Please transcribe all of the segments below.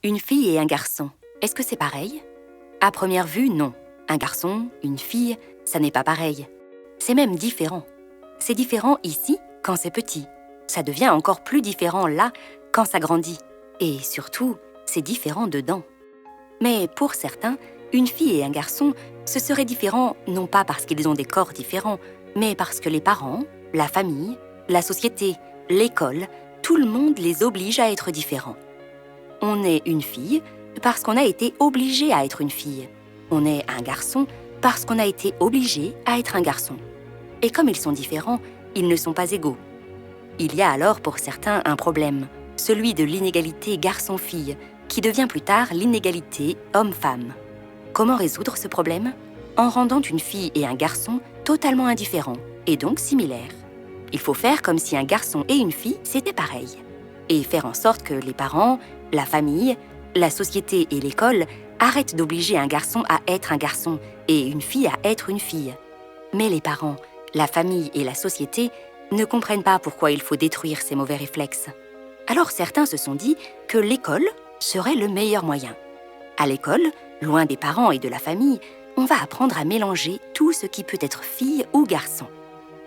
Une fille et un garçon, est-ce que c'est pareil? À première vue, non. Un garçon, une fille, ça n'est pas pareil. C'est même différent. C'est différent ici, quand c'est petit. Ça devient encore plus différent là, quand ça grandit. Et surtout, c'est différent dedans. Mais pour certains, une fille et un garçon, ce serait différent non pas parce qu'ils ont des corps différents, mais parce que les parents, la famille, la société, l'école, tout le monde les oblige à être différents. On est une fille parce qu'on a été obligé à être une fille. On est un garçon parce qu'on a été obligé à être un garçon. Et comme ils sont différents, ils ne sont pas égaux. Il y a alors pour certains un problème, celui de l'inégalité garçon-fille, qui devient plus tard l'inégalité homme-femme. Comment résoudre ce problème? En rendant une fille et un garçon totalement indifférents, et donc similaires. Il faut faire comme si un garçon et une fille, c'était pareil. Et faire en sorte que les parents, la famille, la société et l'école arrêtent d'obliger un garçon à être un garçon et une fille à être une fille. Mais les parents, la famille et la société ne comprennent pas pourquoi il faut détruire ces mauvais réflexes. Alors certains se sont dit que l'école serait le meilleur moyen. À l'école, loin des parents et de la famille, on va apprendre à mélanger tout ce qui peut être fille ou garçon.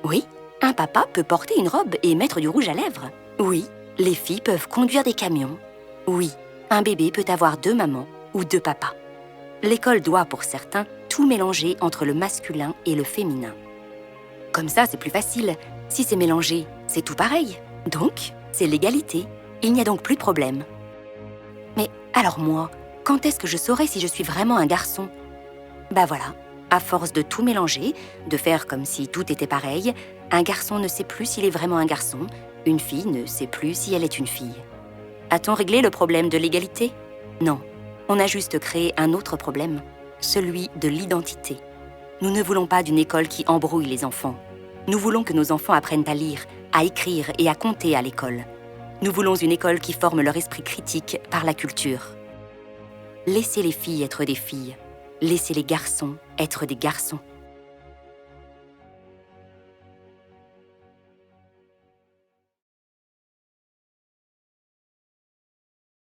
Oui, un papa peut porter une robe et mettre du rouge à lèvres. Oui, les filles peuvent conduire des camions. Oui, un bébé peut avoir 2 mamans ou 2 papas. L'école doit, pour certains, tout mélanger entre le masculin et le féminin. Comme ça, c'est plus facile. Si c'est mélangé, c'est tout pareil. Donc, c'est l'égalité. Il n'y a donc plus de problème. Mais alors moi, quand est-ce que je saurai si je suis vraiment un garçon? Bah voilà, à force de tout mélanger, de faire comme si tout était pareil, un garçon ne sait plus s'il est vraiment un garçon, une fille ne sait plus si elle est une fille. A-t-on réglé le problème de l'égalité? Non, on a juste créé un autre problème, celui de l'identité. Nous ne voulons pas d'une école qui embrouille les enfants. Nous voulons que nos enfants apprennent à lire, à écrire et à compter à l'école. Nous voulons une école qui forme leur esprit critique par la culture. Laissez les filles être des filles. Laissez les garçons être des garçons.